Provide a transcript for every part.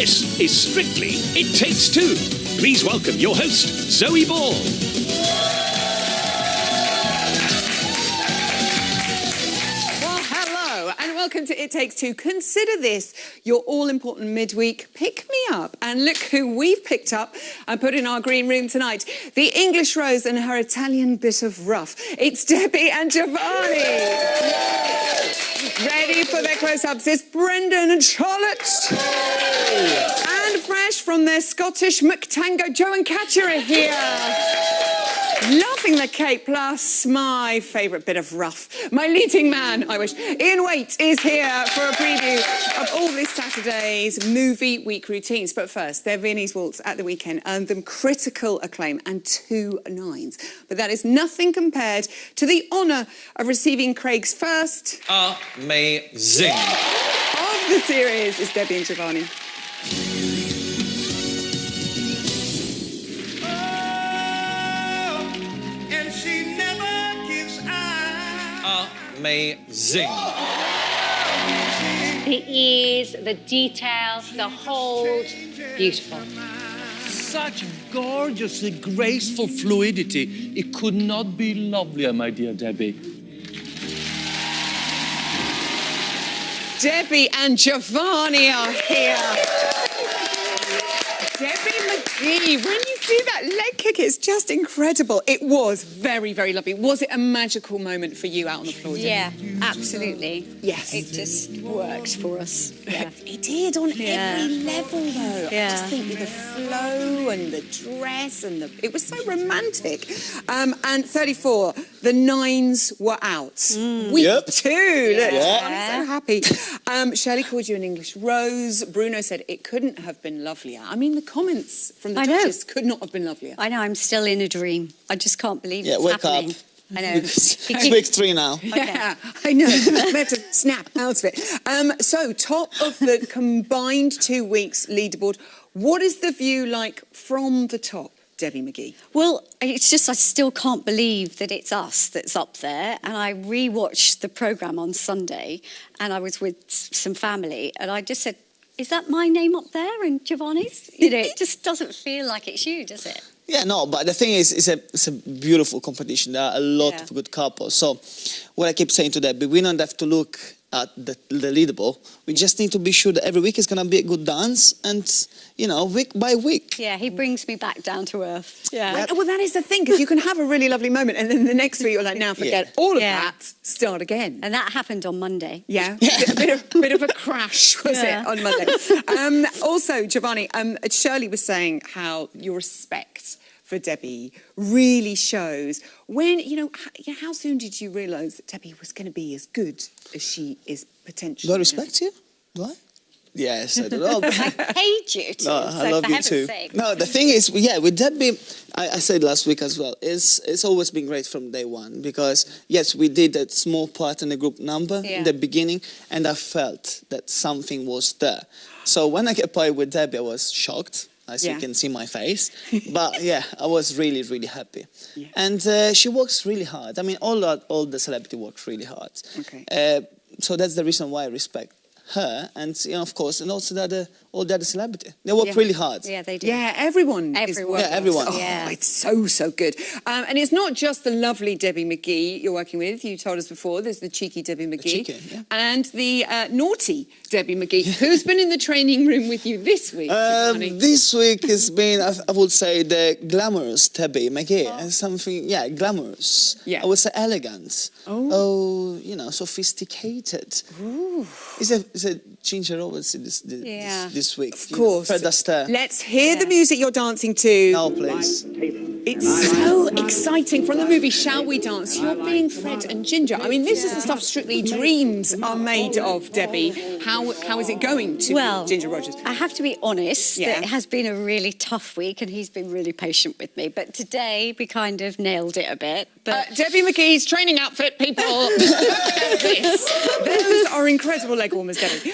This is Strictly It Takes Two. Please welcome your host, Zoe Ball. Well, hello, and welcome to It Takes Two. Consider this your all-important midweek pick-me-up. And look who we've picked up and put in our green room tonight. The English Rose and her Italian bit of rough. It's Debbie and Giovanni. Ready for their close-ups, it's Brendan and Charlotte. And fresh from their Scottish McTango, Joe and Katja are here. Loving the Cape, plus my favourite bit of rough. My leading man, I wish. Ian Waite is here for a preview of all this Saturday's movie week routines. But first, their Viennese Waltz at the weekend earned them critical acclaim and 2 nines. But that is nothing compared to the honour of receiving Craig's first... amazing. ...of the series is Debbie and Giovanni. Amazing. The ease, the detail, the hold, beautiful. Such gorgeously graceful fluidity. It could not be lovelier, my dear Debbie. Debbie and Giovanni are here. Debbie McGee, when you do that leg kick, it's just incredible. It was very, very lovely. Was it a magical moment for you out on the floor, Debbie? Yeah, absolutely. Yes. It just worked for us. Yeah. It did on every level, though. Yeah. I just think with the flow and the dress and it was so romantic. And 34, the nines were out. Week 2. Look, I'm so happy. Shirley called you an English rose. Bruno said it couldn't have been lovelier. I mean, the comments from the judges could not have been lovelier. I know, I'm still in a dream. I just can't believe it's wake happening. up. I know. It's week 3 now. Okay. Yeah, I know. I have to snap out of it. So, top of the combined 2 weeks leaderboard. What is the view like from the top, Debbie McGee? Well, it's just I still can't believe that it's us that's up there. And I rewatched the programme on Sunday and I was with some family and I just said, is that my name up there and Giovanni's? You know, it just doesn't feel like it's you, does it? Yeah, no, but the thing is, it's a beautiful competition. There are a lot of good couples. So what I keep saying to Debbie, we don't have to look at the leaderboard. We just need to be sure that every week is going to be a good dance and, you know, week by week. Yeah, he brings me back down to earth. Yeah. Well, that is the thing, because you can have a really lovely moment and then the next week you're like, now forget all of that, start again. And that happened on Monday. Yeah, a bit of a crash, was it, on Monday? Also, Giovanni, Shirley was saying how your respect for Debbie really shows when, how soon did you realise that Debbie was going to be as good as she is potentially? Do I respect you? Do I? Yes, I do. I paid you to, I love you too. Sake. No, the thing is, with Debbie, I said last week as well, it's always been great from day one because, yes, we did a small part in the group number in the beginning and I felt that something was there. So when I get paired with Debbie, I was shocked. As you can see my face. But yeah, I was really, really happy. Yeah. And she works really hard. I mean, all the celebrity work really hard. Okay. So that's the reason why I respect her and, of course, and also all the other celebrity. They work really hard. Yeah, they do. Yeah, everyone. Everyone. Yeah, everyone. Oh, it's so good. And it's not just the lovely Debbie McGee you're working with. You told us before, there's the cheeky Debbie McGee. And the naughty Debbie McGee. Who's been in the training room with you this week? This week has been, I would say, the glamorous Debbie McGee. Something, glamorous. Yeah. I would say elegant. Oh, sophisticated. Ooh. It's a Ginger Roberts this week. Of course. Fred Astaire. Let's hear the music you're dancing to. No, please. It's so exciting. From the movie Shall We Dance, you're being Fred and Ginger. I mean, this is the stuff strictly dreams are made of, Debbie. How is it going to Ginger Rogers? I have to be honest, that it has been a really tough week and he's been really patient with me. But today we kind of nailed it a bit. But Debbie McGee's training outfit, people. Those are incredible leg warmers, Debbie.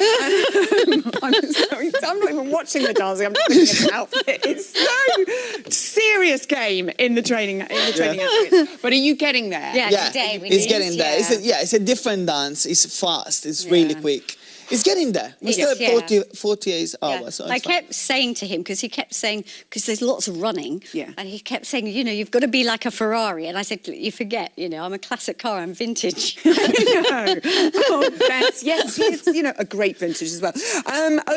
I'm not even watching the dancing. I'm looking at the outfit. It's so serious game in the training outfits. But are you getting there? Yeah, today we it's getting there. It's a different dance. It's fast. It's really quick. It's getting there. We're still at 48 hours. Yeah. So I kept saying to him, because there's lots of running, and he kept saying, you know, you've got to be like a Ferrari. And I said, you forget, you know, I'm a classic car, I'm vintage. I know. Oh, yes, you know, a great vintage as well.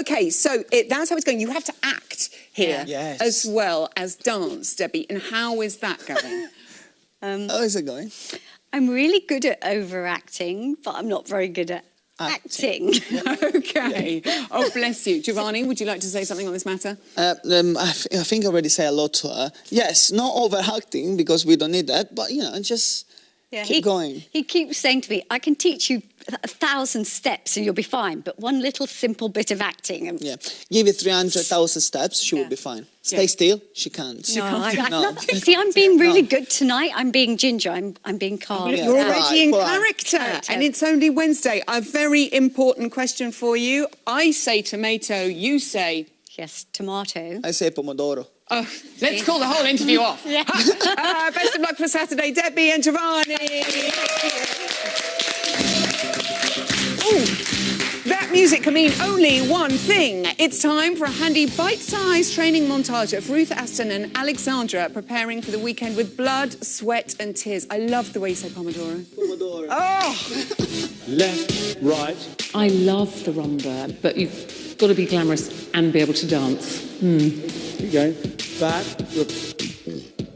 Okay, so that's how it's going. You have to act here as well as dance, Debbie. And how is that going? How is it going? I'm really good at overacting, but I'm not very good at acting. Okay. Oh, bless you. Giovanni, would you like to say something on this matter? I think I already say a lot to her. Yes, not overacting, because we don't need that, but, you know, just keep going. He keeps saying to me, I can teach you 1,000 steps and you'll be fine, but one little simple bit of acting. And... Give it 300,000 steps, she will be fine. Stay still, she can't. No. See, I'm being really good tonight. I'm being ginger. I'm being calm. You're already in character, and it's only Wednesday. A very important question for you. I say tomato, you say... Yes, tomato. I say pomodoro. Oh, let's call the whole interview off. Best of luck for Saturday, Debbie and Giovanni. That music can mean only one thing. It's time for a handy bite-sized training montage of Ruth Aston and Alexandra preparing for the weekend with blood, sweat and tears. I love the way you say pomodoro. Pomodoro. Oh! Left, right. I love the rumba, but you've got to be glamorous and be able to dance. Keep going. Back.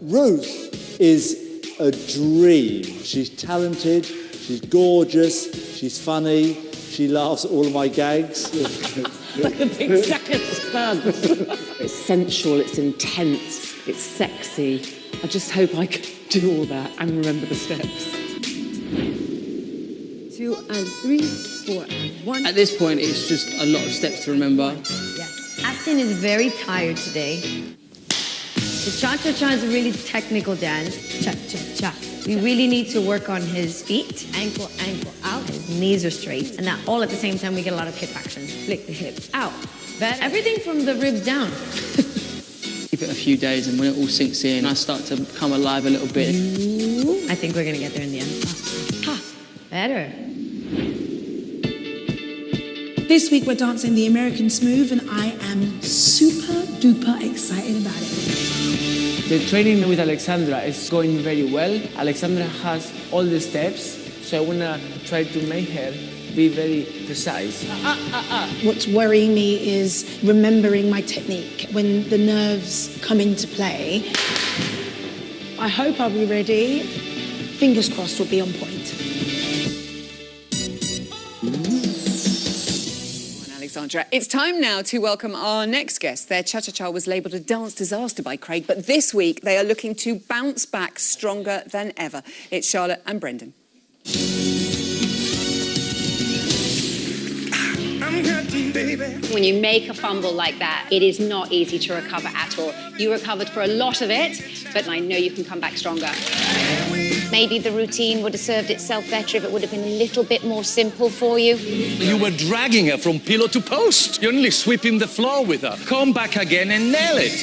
Ruth is a dream. She's talented, she's gorgeous, she's funny, she laughs at all of my gags. Like a big sack of spuds. It's sensual, it's intense, it's sexy. I just hope I can do all that and remember the steps. 2 and 3, 4 and 1. At this point, it's just a lot of steps to remember. Yes. Aston is very tired today. The cha-cha-cha is a really technical dance. Cha-cha-cha. We really need to work on his feet. Ankle, ankle, out. His knees are straight. And that all at the same time, we get a lot of hip action. Flick the hips out. Better. Everything from the ribs down. Give it a few days, and when it all sinks in, I start to come alive a little bit. I think we're going to get there in the end. Better. This week we're dancing the American Smooth, and I am super duper excited about it. The training with Alexandra is going very well. Alexandra has all the steps, so I want to try to make her be very precise. What's worrying me is remembering my technique when the nerves come into play. I hope I'll be ready. Fingers crossed we'll be on point. Alexandra. It's time now to welcome our next guest. Their cha-cha-cha was labelled a dance disaster by Craig, but this week they are looking to bounce back stronger than ever. It's Charlotte and Brendan. When you make a fumble like that, it is not easy to recover at all. You recovered for a lot of it, but I know you can come back stronger. Maybe the routine would have served itself better if it would have been a little bit more simple for you. You were dragging her from pillow to post. You're only sweeping the floor with her. Come back again and nail it.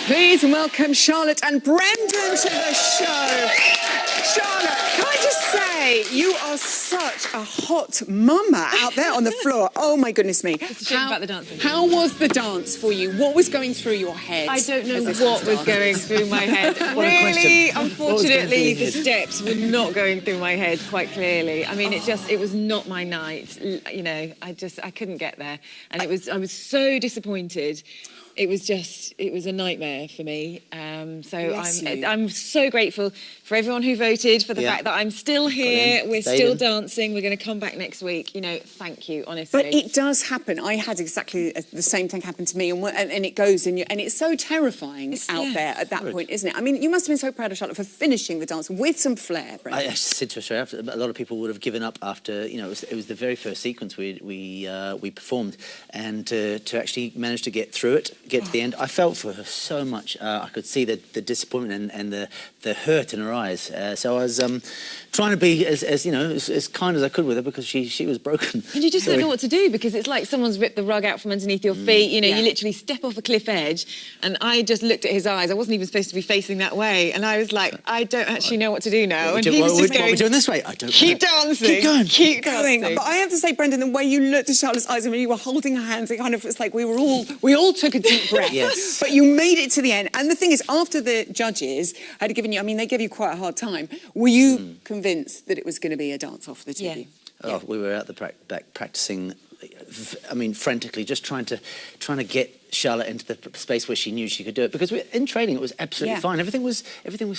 Please welcome Charlotte and Brendan to the show. Charlotte, can I just say, you are such a hot mama out there on the floor. Oh, my goodness me. It's a shame about the dancing. How was the dance for you? What was going through your head? I don't know what was going through my head. Really, unfortunately, the steps were not going through my head quite clearly. I mean, it was not my night. You know, I couldn't get there. And I was so disappointed. It was a nightmare for me. I'm so grateful for everyone who voted, for the fact that I'm still here. We're still dancing. We're going to come back next week. You know, thank you, honestly. But it does happen. I had exactly the same thing happen to me, and it goes in you, and it's so terrifying out there at that point, isn't it? I mean, you must have been so proud of Charlotte for finishing the dance with some flair, Brendan. I said to her straight after, a lot of people would have given up after, you know, it was the very first sequence we performed, and to actually manage to get through it, get to the end, I felt for her so so much. I could see the disappointment and the hurt in her eyes. So I was trying to be as kind as I could with her because she was broken. And you just don't know what to do because it's like someone's ripped the rug out from underneath your feet. You know, you literally step off a cliff edge. And I just looked at his eyes. I wasn't even supposed to be facing that way. And I was like, I don't actually know what to do now. And he was just going, what are we doing this way? I don't keep know. dancing. Keep going. Keep going. But I have to say, Brendan, the way you looked at Charlotte's eyes and when you were holding her hands, it kind of was like we all took a deep breath. Yes. But you made it to the end. And the thing is, after the judges had given you, I mean, they gave you quite a hard time. Were you convinced that it was going to be a dance-off, the two of you? Oh, we were out the back practicing. I mean, frantically, just trying to get Charlotte into the space where she knew she could do it. Because in training, it was absolutely fine. Everything was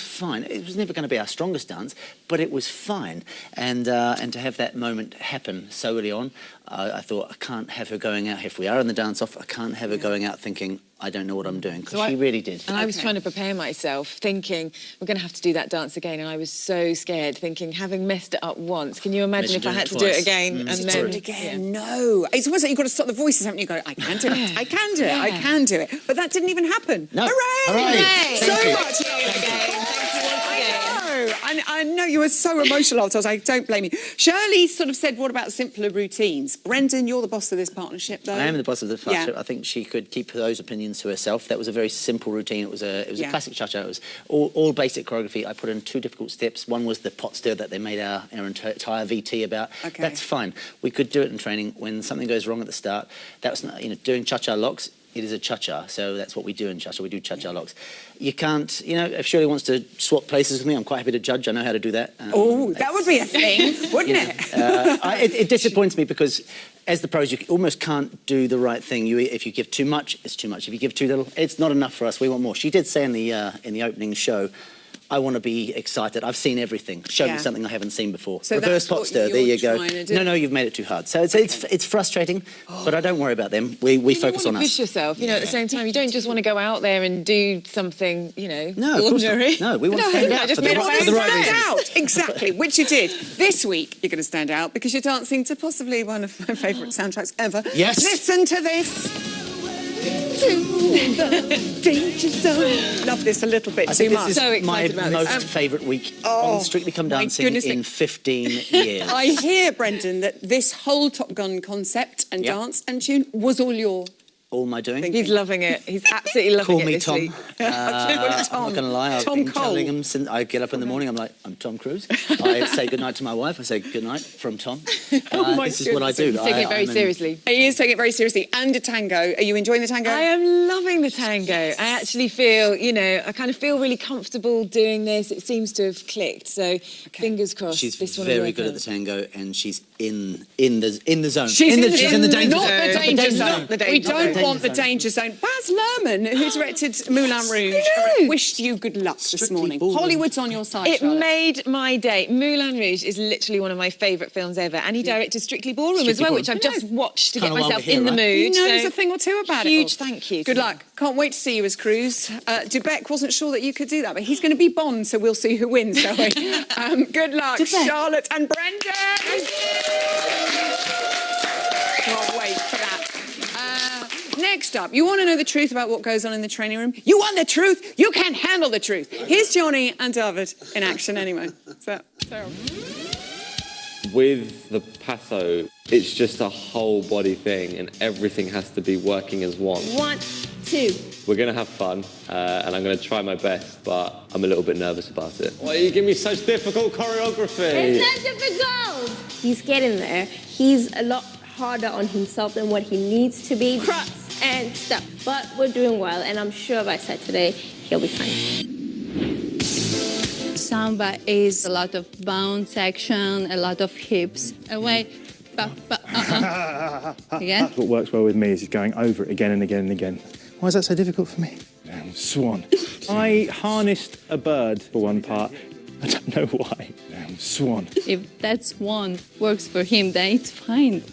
fine. It was never going to be our strongest dance, but it was fine. And to have that moment happen so early on, I thought I can't have her going out. If we are in the dance-off, I can't have her going out thinking I don't know what I'm doing, because she really did. And I was trying to prepare myself, thinking we're going to have to do that dance again, and I was so scared, thinking having messed it up once, can you imagine if I had to do it again and then do it again? No, it's almost like you've got to stop the voices, haven't you? Go, I can do it, I can do it, I can do it. But that didn't even happen. No. Hooray! Hooray! So much. I know you were so emotional afterwards. I don't blame you. Shirley sort of said, what about simpler routines? Brendan, you're the boss of this partnership, though. I am the boss of the partnership. I think she could keep those opinions to herself. That was a very simple routine. It was a classic cha-cha. It was all basic choreography. I put in 2 difficult steps. One was the pot stir that they made our entire VT about. Okay. That's fine. We could do it in training. When something goes wrong at the start, that was doing cha-cha locks. It is a cha-cha, so that's what we do in cha-cha. We do cha-cha locks. You can't, if Shirley wants to swap places with me, I'm quite happy to judge. I know how to do that. That would be a thing, wouldn't it? It disappoints me because as the pros, you almost can't do the right thing. If you give too much, it's too much. If you give too little, it's not enough for us. We want more. She did say in the opening show, I want to be excited. I've seen everything. Show me something I haven't seen before. So reverse pot stir. There you go. No, you've made it too hard. So it's frustrating, but I don't worry about them. We focus on us. Push yourself. At the same time, you don't just want to go out there and do something, no, ordinary. No, we want to stand out for the right reasons. Exactly, which you did. This week, you're going to stand out because you're dancing to possibly one of my favourite soundtracks ever. Yes. Listen to this. To the danger zone. Love this a little bit too much. This is my most favourite week on Strictly Come Dancing in 15 years. I hear, Brendan, that this whole Top Gun concept and dance and tune was all my doing. He's loving it. He's absolutely loving it. Call me Tom. I'm not going to lie. I've been Cole. telling him since I get up in the morning. I'm like, I'm Tom Cruise. I say goodnight to my wife. I say goodnight from Tom. This is what I do. He's taking it very seriously. He is taking it very seriously. And a tango. Are you enjoying the tango? I am loving the tango. I actually feel, I kind of feel really comfortable doing this. It seems to have clicked. So fingers crossed. She's this very good at the tango, and she's in the zone. She's in the danger zone. Not the danger zone. We don't want the danger zone. Baz Luhrmann, who's directed Moulin Rouge, wished you good luck this morning. Hollywood's on your side, It Charlotte. made my day. Moulin Rouge is literally one of my favourite films ever, and he directed Strictly Ballroom as well, which I've just watched to get myself in the mood. He knows a thing or two about it. Huge thank you. Good luck. Can't wait to see you as Cruz. Dubeck wasn't sure that you could do that, but he's going to be Bond, so we'll see who wins, shall we? Good luck, Charlotte and Brendan. Can't wait for that. Next up, you want to know the truth about what goes on in the training room? You want the truth? You can't handle the truth. Here's Johnny and David in action anyway. So, with the passo, it's just a whole body thing and everything has to be working as one. 1, 2. We're going to have fun and I'm going to try my best, but I'm a little bit nervous about it. Why you give me such difficult choreography? It's not difficult! He's getting there. He's a lot harder on himself than what he needs to be. Cross and stuff. But we're doing well, and I'm sure if I said today, he'll be fine. Samba is a lot of bounce action, a lot of hips. Away. Again. What works well with me is just going over it again and again and again. Why is that so difficult for me? Swan. I harnessed a bird for one part. I don't know why. Swan. If that swan works for him, then it's fine.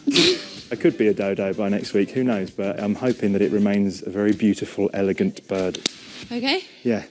I could be a dodo by next week, who knows, but I'm hoping that it remains a very beautiful, elegant bird. Okay? Yeah.